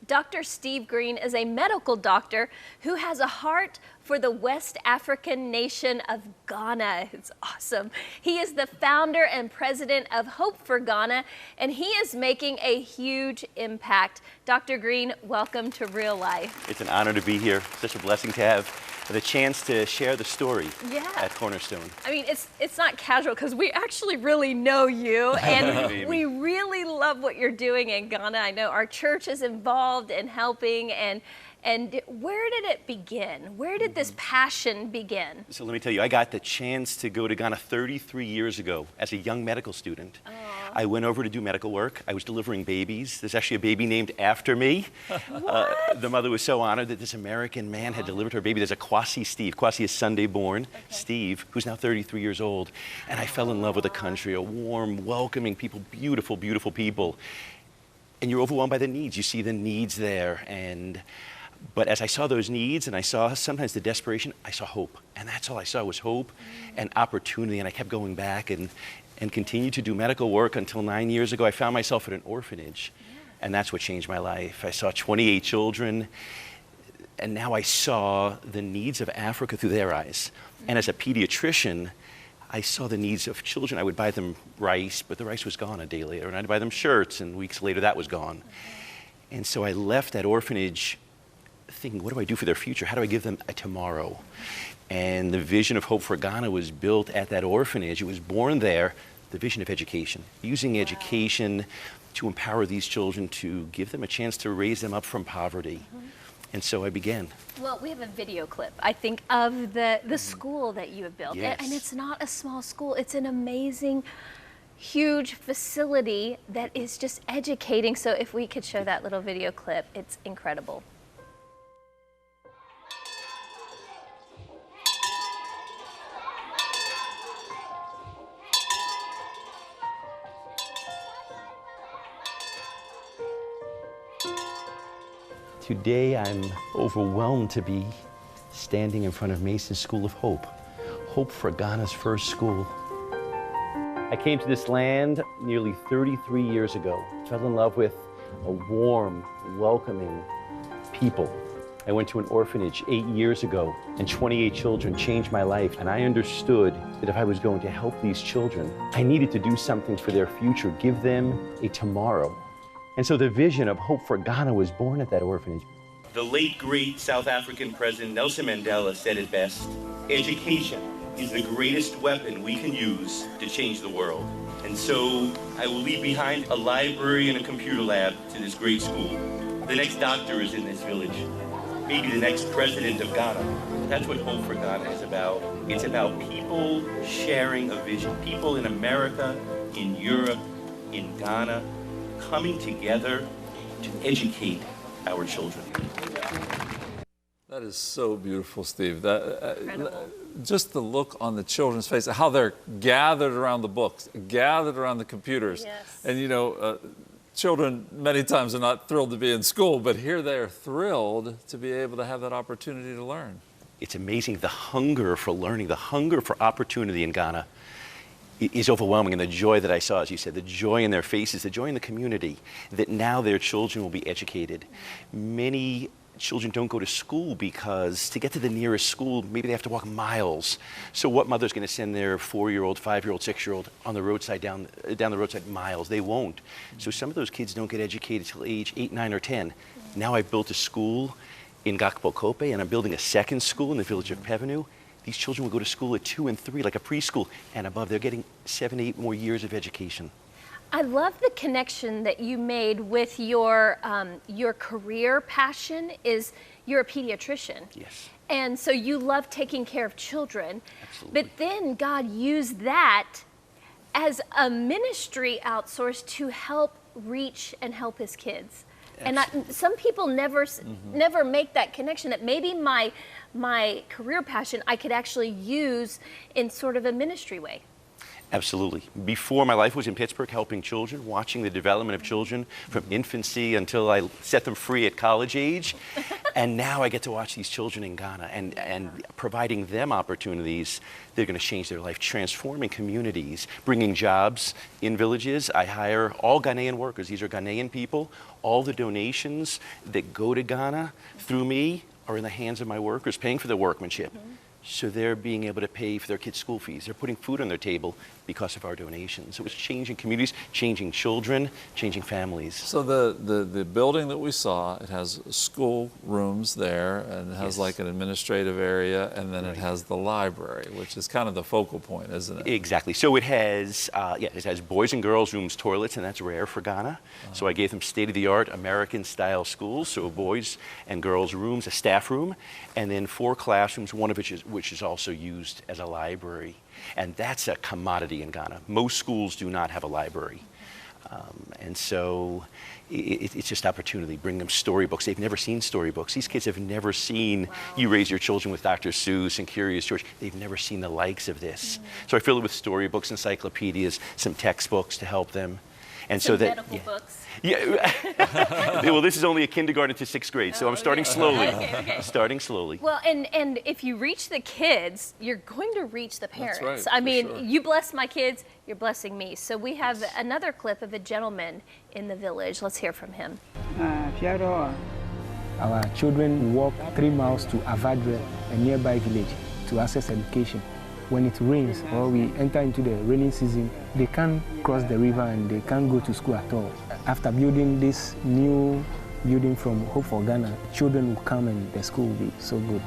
Dr. Steve Green is a medical doctor who has a heart for the West African nation of Ghana. It's awesome. He is the founder and president of Hope for Ghana, and he is making a huge impact. Dr. Green, welcome to Real Life. It's an honor to be here. Such a blessing to have the chance to share the story at Cornerstone. I mean, it's not casual because we actually really know you, and we really love what you're doing in Ghana. I know our church is involved in helping, and where did it begin? Where did this passion begin? So let me tell you, I got the chance to go to Ghana 33 years ago as a young medical student. I went over to do medical work. I was delivering babies. There's actually a baby named after me. The mother was so honored that this American man had delivered her baby. There's a Kwasi Steve. Kwasi is Sunday born. Steve, who's now 33 years old. And I fell in love with the country, a warm, welcoming people, beautiful, beautiful people. And you're overwhelmed by the needs. You see the needs there. But as I saw those needs and I saw sometimes the desperation, I saw hope. And that's all I saw was hope and opportunity. And I kept going back and continued to do medical work until 9 years ago. I found myself at an orphanage. And that's what changed my life. I saw 28 children. And now I saw the needs of Africa through their eyes. And as a pediatrician, I saw the needs of children. I would buy them rice, but the rice was gone a day later. And I'd buy them shirts, and weeks later that was gone. And so I left that orphanage thinking, what do I do for their future? How do I give them a tomorrow? And the vision of Hope for Ghana was built at that orphanage. It was born there, the vision of education, using education to empower these children, to give them a chance to raise them up from poverty. And so I began. Well, we have a video clip, I think, of the school that you have built. Yes. And it's not a small school. It's an amazing, huge facility that is just educating. So if we could show that little video clip, it's incredible. Today, I'm overwhelmed to be standing in front of Mason's School of Hope, Hope for Ghana's first school. I came to this land nearly 33 years ago, fell in love with a warm, welcoming people. I went to an orphanage 8 years ago, and 28 children changed my life, and I understood that if I was going to help these children, I needed to do something for their future, give them a tomorrow. And so the vision of Hope for Ghana was born at that orphanage. The late, great South African President Nelson Mandela said it best: education is the greatest weapon we can use to change the world. And so I will leave behind a library and a computer lab to this great school. The next doctor is in this village, maybe the next president of Ghana. That's what Hope for Ghana is about. It's about people sharing a vision. People in America, in Europe, in Ghana, coming together to educate our children. That is so beautiful, Steve. Just the look on the children's face, how they're gathered around the books, gathered around the computers. Yes. And you know, children many times are not thrilled to be in school, but here they're thrilled to be able to have that opportunity to learn. It's amazing, the hunger for learning, the hunger for opportunity in Ghana is overwhelming, and the joy that I saw, as you said, the joy in their faces, the joy in the community, that now their children will be educated. Many children don't go to school because to get to the nearest school, maybe they have to walk miles. So what mother's going to send their 4-year-old, 5-year-old, 6-year-old on the roadside, down the roadside miles? They won't. So some of those kids don't get educated till age 8, 9, or 10. Now I've built a school in Gakpo-Kope, and I'm building a second school in the village of Pevenu. These children will go to school at 2 and 3, like a preschool, and above. They're getting 7, 8 more years of education. I love the connection that you made with your career passion. Is you're a pediatrician. Yes. And so you love taking care of children. Absolutely. But then God used that as a ministry outsource to help reach and help his kids. Absolutely. And some people never make that connection, that maybe my career passion I could actually use in sort of a ministry way. Absolutely. Before, my life was in Pittsburgh helping children, watching the development of children from infancy until I set them free at college age. And now I get to watch these children in Ghana and providing them opportunities. They're going to change their life, transforming communities, bringing jobs in villages. I hire all Ghanaian workers. These are Ghanaian people. All the donations that go to Ghana through me are in the hands of my workers, paying for their workmanship. So they're being able to pay for their kids' school fees. They're putting food on their table because of our donations. It was changing communities, changing children, changing families. So the building that we saw, it has school rooms there, and it has like an administrative area, and then it has the library, which is kind of the focal point, isn't it? Exactly. So it has, it has boys and girls rooms, toilets, and that's rare for Ghana. So I gave them state-of-the-art American-style schools, so boys and girls rooms, a staff room, and then 4 classrooms, one of which is also used as a library. And that's a commodity in Ghana. Most schools do not have a library. And so it's just opportunity. Bring them storybooks. They've never seen storybooks. These kids have never seen You Raise Your Children with Dr. Seuss and Curious George. They've never seen the likes of this. So I fill it with storybooks, encyclopedias, some textbooks to help them. And Some so that medical books. Yeah. Well, this is only a kindergarten to 6th grade, so I'm starting slowly. Okay. Starting slowly. Well, and if you reach the kids, you're going to reach the parents. right, I for mean, sure. you bless my kids, you're blessing me. So we have another clip of a gentleman in the village. Let's hear from him. Our children walk 3 miles to Avadre, a nearby village, to access education. When it rains or we enter into the rainy season, they can't cross the river and they can't go to school at all. After building this new building from Hope for Ghana, children will come and the school will be so good.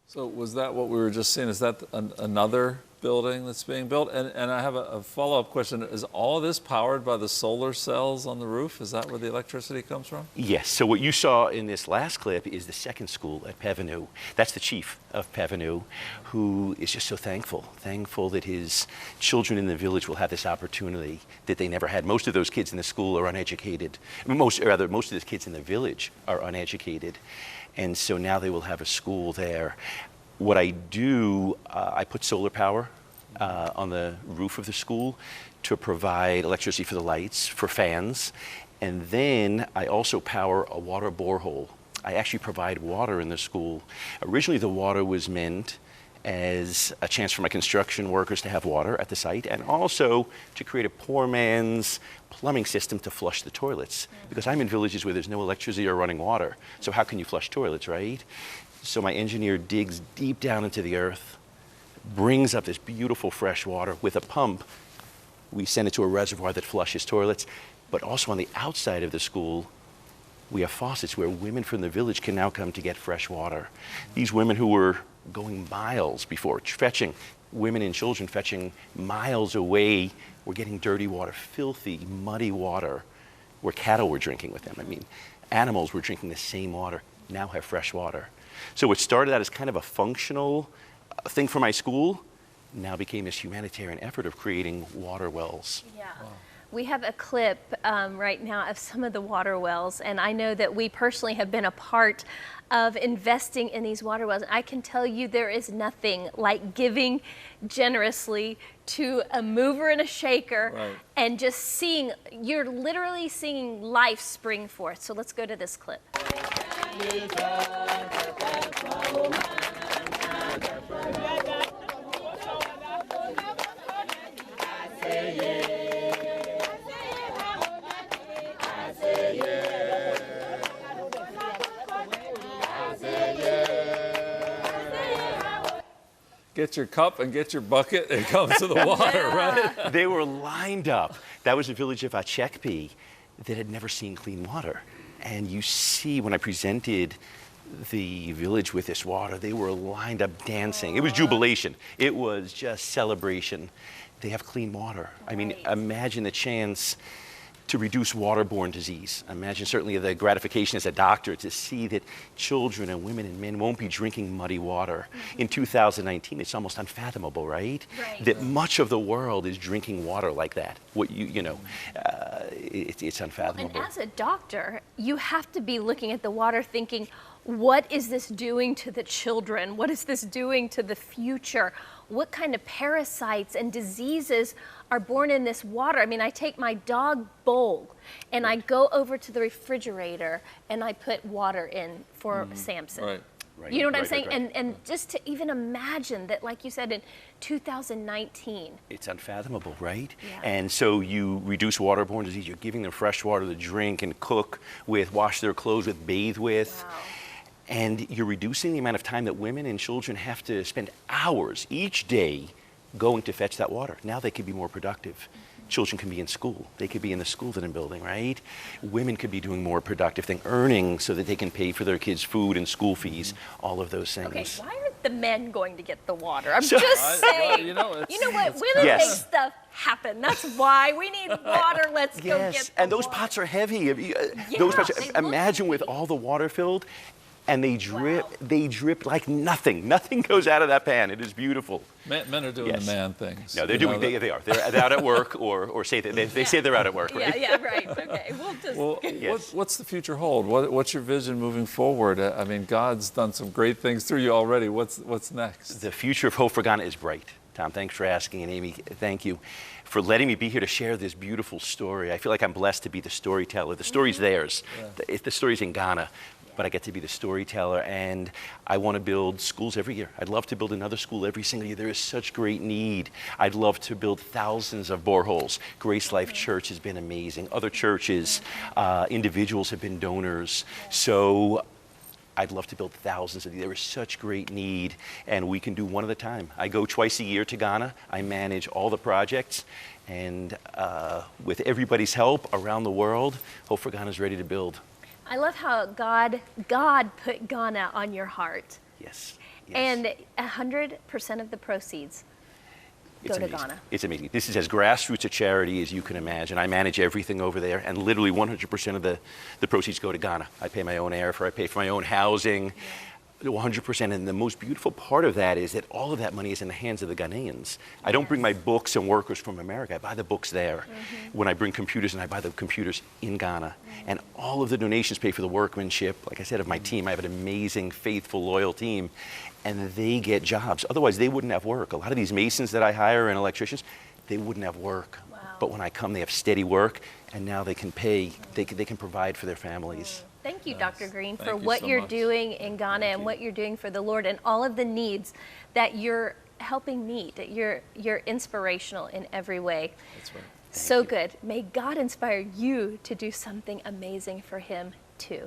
So was that what we were just seeing? Is that another building that's being built? And I have a follow-up question. Is all this powered by the solar cells on the roof? Is that where the electricity comes from? Yes, so what you saw in this last clip is the second school at Pevenu. That's the chief of Pevenu, who is just so thankful that his children in the village will have this opportunity that they never had. Most of those kids in the school are uneducated. Most of the kids in the village are uneducated. And so now they will have a school there. What I do, I put solar power on the roof of the school to provide electricity for the lights, for fans, and then I also power a water borehole. I actually provide water in the school. Originally, the water was meant as a chance for my construction workers to have water at the site, and also to create a poor man's plumbing system to flush the toilets. Because I'm in villages where there's no electricity or running water. So how can you flush toilets, right? So my engineer digs deep down into the earth, brings up this beautiful fresh water with a pump. We send it to a reservoir that flushes toilets. But also on the outside of the school, we have faucets where women from the village can now come to get fresh water. These women who were going miles before, women and children fetching miles away, were getting dirty water, filthy, muddy water, where cattle were drinking with them. I mean, animals were drinking the same water, now have fresh water. So what started out as kind of a functional thing for my school now became this humanitarian effort of creating water wells. Yeah. Wow. We have a clip right now of some of the water wells, and I know that we personally have been a part of investing in these water wells. I can tell you there is nothing like giving generously to a mover and a shaker, right, and just seeing, you're literally seeing life spring forth. So let's go to this clip. Get your cup and get your bucket and come to the water, right? They were lined up. That was a village of Achekpi that had never seen clean water. And you see when I presented the village with this water, they were lined up dancing. It was jubilation. It was just celebration. They have clean water. I mean, imagine the chance to reduce waterborne disease. Imagine certainly the gratification as a doctor to see that children and women and men won't be drinking muddy water. Mm-hmm. In 2019, it's almost unfathomable, right? That much of the world is drinking water like that. What it's unfathomable. And as a doctor, you have to be looking at the water thinking, what is this doing to the children? What is this doing to the future? What kind of parasites and diseases are born in this water? I mean, I take my dog bowl and I go over to the refrigerator and I put water in for Samson. Right. Right, You know what I'm right, saying? right, right. And just to even imagine that, like you said, in 2019. It's unfathomable, right? Yeah. And so you reduce waterborne disease. You're giving them fresh water to drink and cook with, wash their clothes with, bathe with. Wow. And you're reducing the amount of time that women and children have to spend hours each day going to fetch that water. Now they could be more productive. Children can be in school. They could be in the school that I'm building, right? Women could be doing more productive thing, earning so that they can pay for their kids' food and school fees, all of those things. Okay, why aren't the men going to get the water? I'm So- just Well, saying. you know, what? Women Yes. make stuff happen. That's why we need water. Let's go get Yes, the and those water. pots are heavy. Those pots, they look imagine with heavy. all the water filled, and they drip. Wow. They drip like nothing. Nothing goes out of that pan. It is beautiful. Men are doing Yes. the man things. No, they're You know, doing. They are. They're out at work, or say that they say they're out at work, right? Yeah, right. Okay, we'll just. Well, Yes. what's the future hold? What's your vision moving forward? I mean, God's done some great things through you already. What's next? The future of Hope for Ghana is bright. Tom, thanks for asking, and Amy, thank you for letting me be here to share this beautiful story. I feel like I'm blessed to be the storyteller. The story's theirs. The story's in Ghana, but I get to be the storyteller, and I want to build schools every year. I'd love to build another school every single year. There is such great need. I'd love to build thousands of boreholes. Grace Life Church has been amazing. Other churches, individuals have been donors. So I'd love to build thousands of these. There is such great need, and we can do one at a time. I go twice a year to Ghana. I manage all the projects, and with everybody's help around the world, Hope for Ghana is ready to build. I love how God put Ghana on your heart, Yes. and 100% of the proceeds go to amazing. Ghana. It's amazing. This is as grassroots a charity as you can imagine. I manage everything over there, and literally 100% of the proceeds go to Ghana. I pay my own airfare, I pay for my own housing, 100%. And the most beautiful part of that is that all of that money is in the hands of the Ghanaians. I don't bring my books and workers from America. I buy the books there. When I bring computers, and I buy the computers in Ghana. And all of the donations pay for the workmanship. Like I said, of my team, I have an amazing, faithful, loyal team. And they get jobs. Otherwise, they wouldn't have work. A lot of these masons that I hire and electricians, they wouldn't have work. Wow. But when I come, they have steady work, and now they can pay, they can provide for their families. Thank you, Dr. Green, Thank for you what so you're much. doing in Ghana and what you're doing for the Lord and all of the needs that you're helping meet. That you're inspirational in every way. That's right. So good. May God inspire you to do something amazing for Him too.